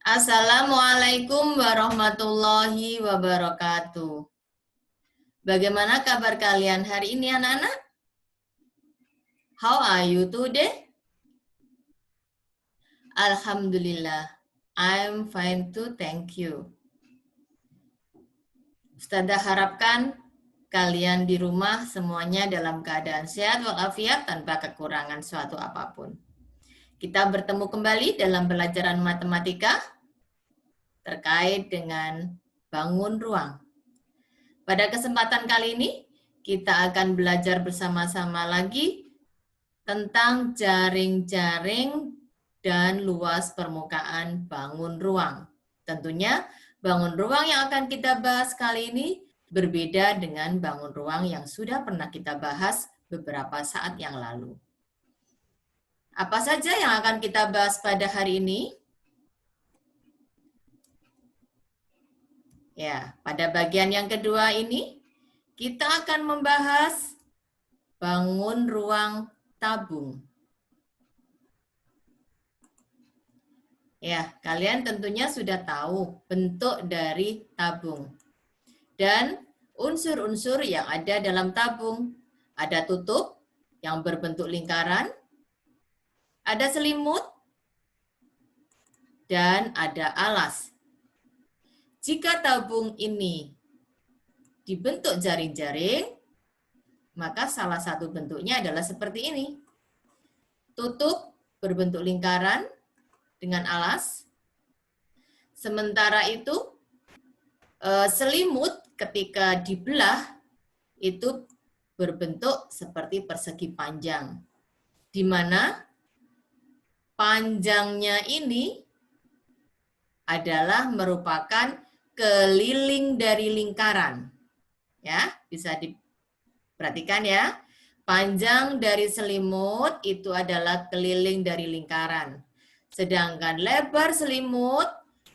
Assalamualaikum warahmatullahi wabarakatuh. Bagaimana kabar kalian hari ini anak-anak? How are you today? Alhamdulillah, I'm fine too, thank you. Ustazah harapkan kalian di rumah semuanya dalam keadaan sehat walafiat tanpa kekurangan suatu apapun. Kita bertemu kembali dalam pelajaran matematika terkait dengan bangun ruang. Pada kesempatan kali ini, kita akan belajar bersama-sama lagi tentang jaring-jaring dan luas permukaan bangun ruang. Tentunya, bangun ruang yang akan kita bahas kali ini berbeda dengan bangun ruang yang sudah pernah kita bahas beberapa saat yang lalu. Apa saja yang akan kita bahas pada hari ini? Ya, pada bagian yang kedua ini, kita akan membahas bangun ruang tabung. Ya, kalian tentunya sudah tahu bentuk dari tabung. Dan unsur-unsur yang ada dalam tabung. Ada tutup yang berbentuk lingkaran, ada selimut, dan ada alas. Jika tabung ini dibentuk jaring-jaring, maka salah satu bentuknya adalah seperti ini. Tutup berbentuk lingkaran dengan alas. Sementara itu, selimut ketika dibelah itu berbentuk seperti persegi panjang, di mana panjangnya ini adalah merupakan keliling dari lingkaran. Ya, bisa diperhatikan ya. Panjang dari selimut itu adalah keliling dari lingkaran. Sedangkan lebar selimut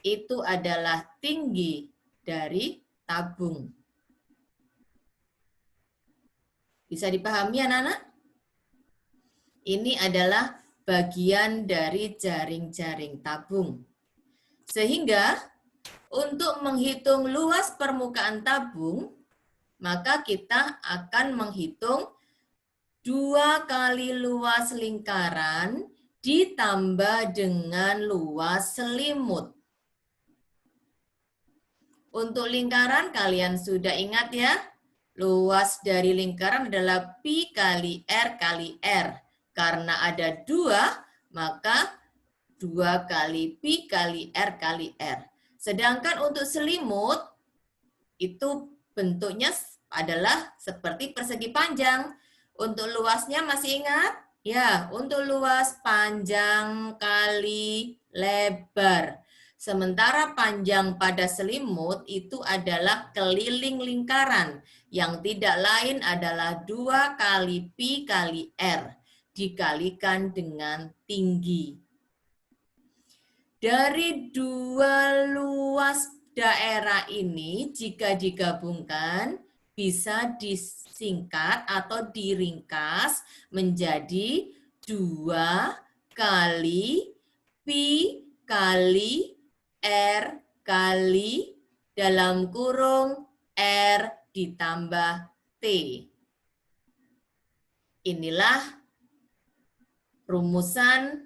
itu adalah tinggi dari tabung. Bisa dipahami anak-anak? Ini adalah bagian dari jaring-jaring tabung. Sehingga untuk menghitung luas permukaan tabung, maka kita akan menghitung 2 kali luas lingkaran ditambah dengan luas selimut. Untuk lingkaran kalian sudah ingat ya, luas dari lingkaran adalah pi kali R kali R. Karena ada 2, maka 2 kali pi kali R kali R. Sedangkan untuk selimut, itu bentuknya adalah seperti persegi panjang. Untuk luasnya masih ingat? Ya, untuk luas panjang kali lebar. Sementara panjang pada selimut itu adalah keliling lingkaran, yang tidak lain adalah 2 kali pi kali R, dikalikan dengan tinggi. Dari 2 luas daerah ini, jika digabungkan, bisa disingkat atau diringkas menjadi 2 kali pi kali R kali dalam kurung R ditambah T. Inilah rumusan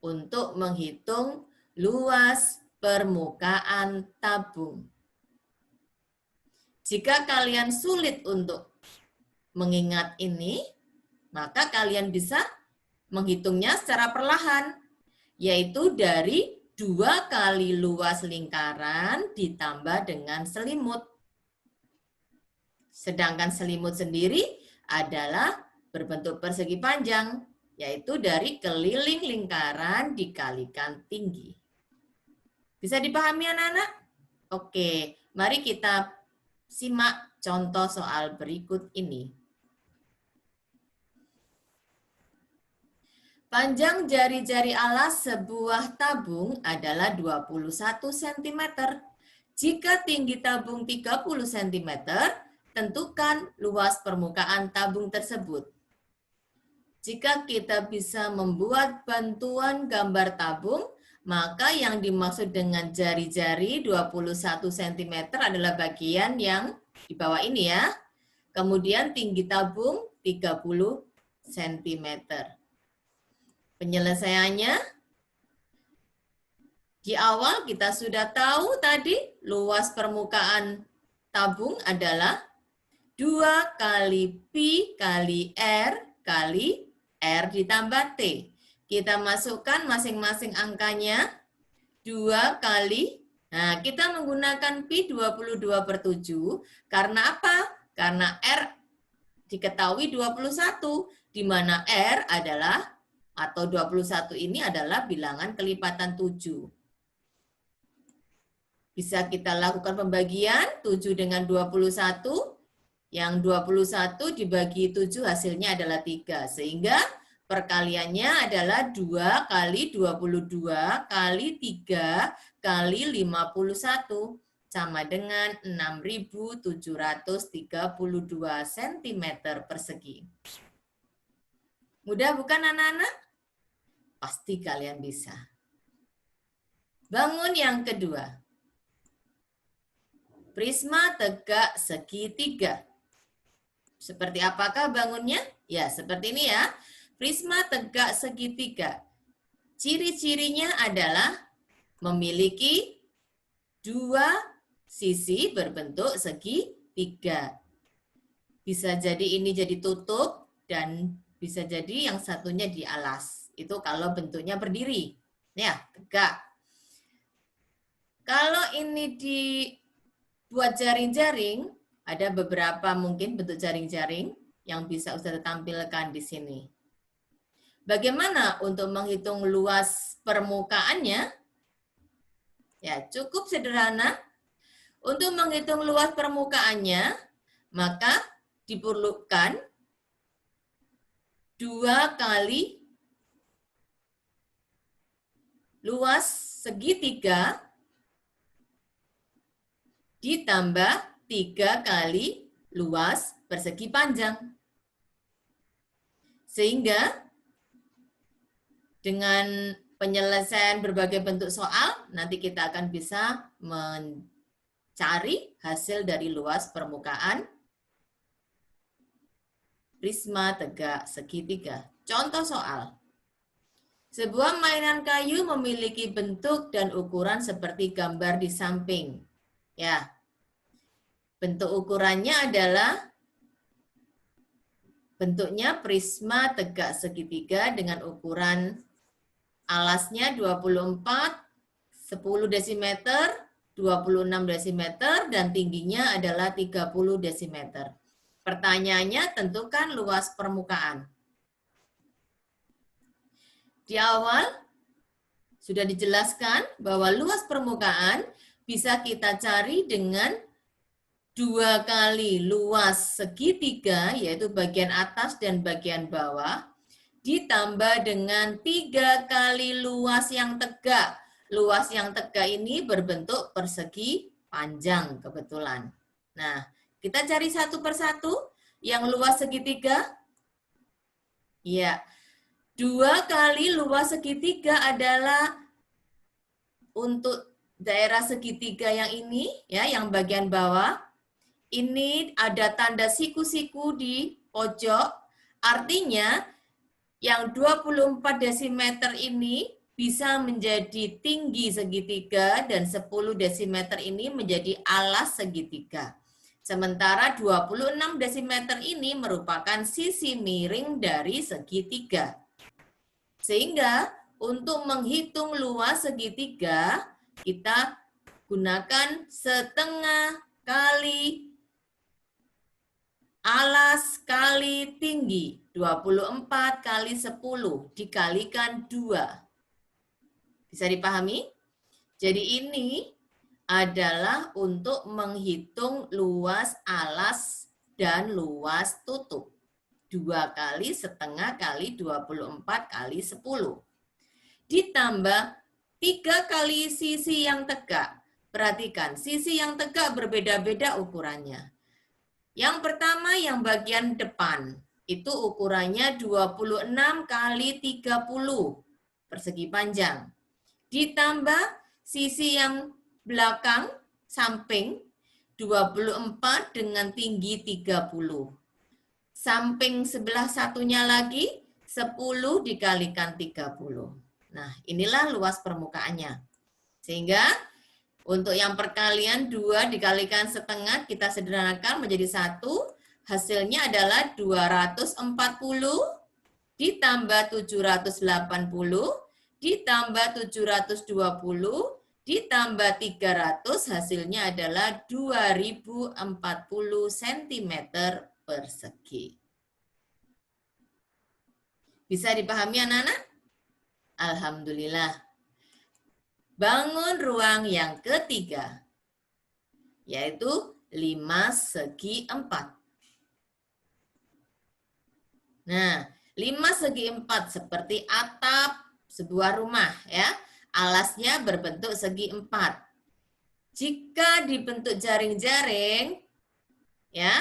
untuk menghitung luas permukaan tabung. Jika kalian sulit untuk mengingat ini, maka kalian bisa menghitungnya secara perlahan, yaitu dari 2 kali luas lingkaran ditambah dengan selimut. Sedangkan selimut sendiri adalah berbentuk persegi panjang, yaitu dari keliling lingkaran dikalikan tinggi. Bisa dipahami anak-anak? Oke, mari kita simak contoh soal berikut ini. Panjang jari-jari alas sebuah tabung adalah 21 cm. Jika tinggi tabung 30 cm, tentukan luas permukaan tabung tersebut. Jika kita bisa membuat bantuan gambar tabung, maka yang dimaksud dengan jari-jari 21 cm adalah bagian yang di bawah ini ya. Kemudian tinggi tabung 30 cm. Penyelesaiannya, di awal kita sudah tahu tadi luas permukaan tabung adalah 2 kali Pi kali R kali R ditambah T. Kita masukkan masing-masing angkanya 2 kali, nah kita menggunakan Pi 22/7, karena apa? Karena R diketahui 21, di mana R adalah, atau 21 ini adalah bilangan kelipatan 7. Bisa kita lakukan pembagian 7 dengan 21, yang 21 dibagi 7 hasilnya adalah 3, sehingga perkaliannya adalah 2 kali 22 kali 3 kali 51, sama dengan 6.732 cm persegi. Mudah bukan anak-anak? Pasti kalian bisa. Bangun yang kedua. Prisma tegak segitiga. Seperti apakah bangunnya? Ya, seperti ini ya. Prisma tegak segitiga. Ciri-cirinya adalah memiliki 2 sisi berbentuk segitiga. Bisa jadi ini jadi tutup dan bisa jadi yang satunya di alas. Itu kalau bentuknya berdiri. Ya, tegak. Kalau ini dibuat jaring-jaring, ada beberapa mungkin bentuk jaring-jaring yang bisa Ustaz tampilkan di sini. Bagaimana untuk menghitung luas permukaannya? Ya, cukup sederhana. Untuk menghitung luas permukaannya, maka diperlukan 2 kali luas segitiga ditambah 3 kali luas persegi panjang. Sehingga dengan penyelesaian berbagai bentuk soal, nanti kita akan bisa mencari hasil dari luas permukaan prisma tegak segitiga. Contoh soal. Sebuah mainan kayu memiliki bentuk dan ukuran seperti gambar di samping. Ya, bentuk ukurannya adalah bentuknya prisma tegak segitiga dengan ukuran alasnya 24, 10 desimeter, 26 desimeter, dan tingginya adalah 30 desimeter. Pertanyaannya, tentukan luas permukaan. Di awal sudah dijelaskan bahwa luas permukaan bisa kita cari dengan 2 kali luas segitiga, yaitu bagian atas dan bagian bawah, ditambah dengan 3 kali luas yang tegak. Luas yang tegak ini berbentuk persegi panjang kebetulan. Nah, kita cari satu persatu. Yang luas segitiga, ya, 2 kali luas segitiga adalah untuk daerah segitiga yang ini, ya, yang bagian bawah. Ini ada tanda siku-siku di pojok, artinya yang 24 desimeter ini bisa menjadi tinggi segitiga dan 10 desimeter ini menjadi alas segitiga. Sementara 26 desimeter ini merupakan sisi miring dari segitiga. Sehingga untuk menghitung luas segitiga, kita gunakan setengah kali alas kali tinggi, 24 kali 10 dikalikan 2. Bisa dipahami? Jadi ini adalah untuk menghitung luas alas dan luas tutup. 2 kali setengah kali 24 kali 10. Ditambah 3 kali sisi yang tegak. Perhatikan, sisi yang tegak berbeda-beda ukurannya. Yang pertama yang bagian depan, itu ukurannya 26 kali 30 persegi panjang. ditambah sisi yang belakang samping 24 dengan tinggi 30. Samping sebelah satunya lagi 10 dikalikan 30. Nah, inilah luas permukaannya. Sehingga untuk yang perkalian 2 dikalikan setengah kita sederhanakan menjadi 1. Hasilnya adalah 240 ditambah 780 ditambah 720 ditambah 300 hasilnya adalah 2040 cm persegi. Bisa dipahami anak-anak? Alhamdulillah. Bangun ruang yang ketiga, yaitu 5 segi 4. Nah, 5 segi 4 seperti atap sebuah rumah ya. Alasnya berbentuk segi 4. Jika dibentuk jaring-jaring ya,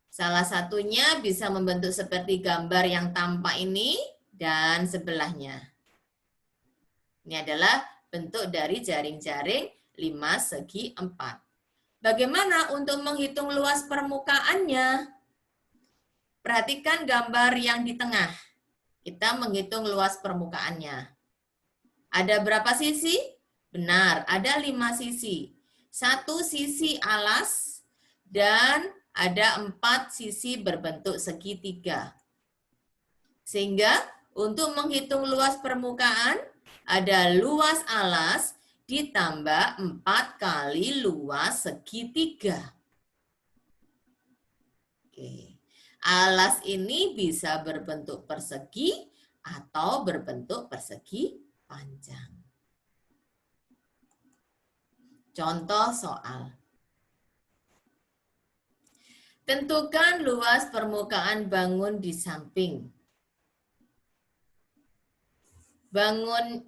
salah satunya bisa membentuk seperti gambar yang tampak ini dan sebelahnya. Ini adalah bentuk dari jaring-jaring 5 segi 4. Bagaimana untuk menghitung luas permukaannya? Perhatikan gambar yang di tengah. Kita menghitung luas permukaannya. Ada berapa sisi? Benar, ada 5 sisi. 1 sisi alas dan ada 4 sisi berbentuk segitiga. Sehingga untuk menghitung luas permukaan, ada luas alas ditambah 4 kali luas segitiga. Oke. Alas ini bisa berbentuk persegi atau berbentuk persegi panjang. Contoh soal. Tentukan luas permukaan bangun di samping. Bangun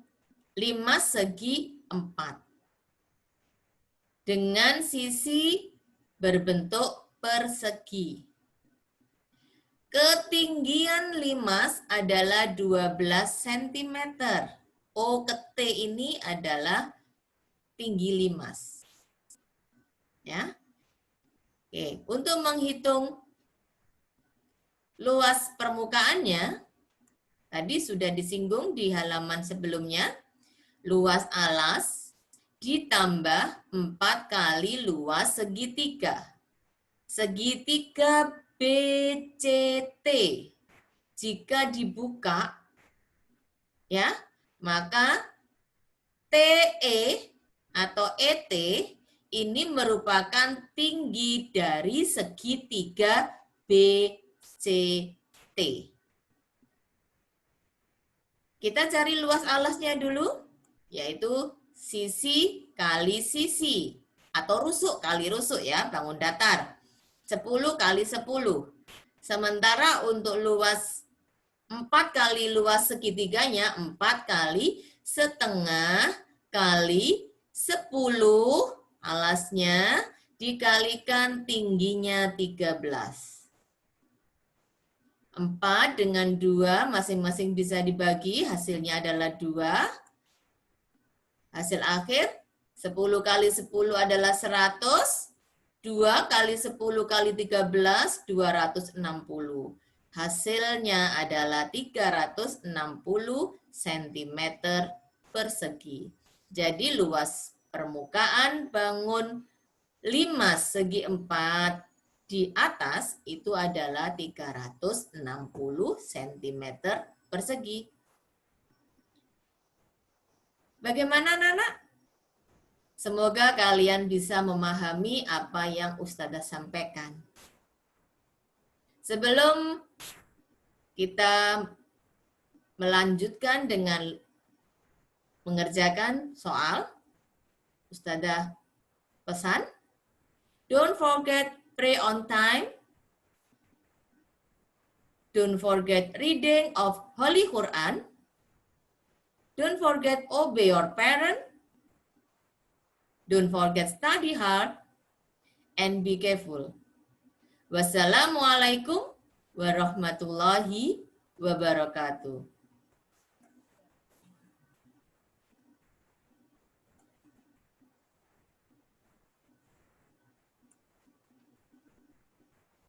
5 segi 4. Dengan sisi berbentuk persegi. Ketinggian limas adalah 12 cm. O ke T ini adalah tinggi limas. Ya. Oke, untuk menghitung luas permukaannya, tadi sudah disinggung di halaman sebelumnya, luas alas ditambah 4 kali luas segitiga. Segitiga BCT. Jika dibuka, ya, maka TE atau ET ini merupakan tinggi dari segitiga BCT. Kita cari luas alasnya dulu, yaitu sisi kali sisi, atau rusuk kali rusuk ya, bangun datar. 10 kali 10. Sementara untuk luas 4 kali luas segitiganya, 4 kali setengah kali 10 alasnya dikalikan tingginya 13. 4 dengan 2 masing-masing bisa dibagi, hasilnya adalah 2. Hasil akhir 10 kali 10 adalah 100. 2 kali 10 kali 13, 260. Hasilnya adalah 360 cm persegi. Jadi luas permukaan bangun 5 segi 4 di atas itu adalah 360 cm persegi. Bagaimana anak-anak? Semoga kalian bisa memahami apa yang Ustazah sampaikan. Sebelum kita melanjutkan dengan mengerjakan soal, Ustazah pesan, don't forget pray on time, don't forget reading of Holy Quran, don't forget obey your parent, don't forget study hard, and be careful. Wassalamualaikum warahmatullahi wabarakatuh.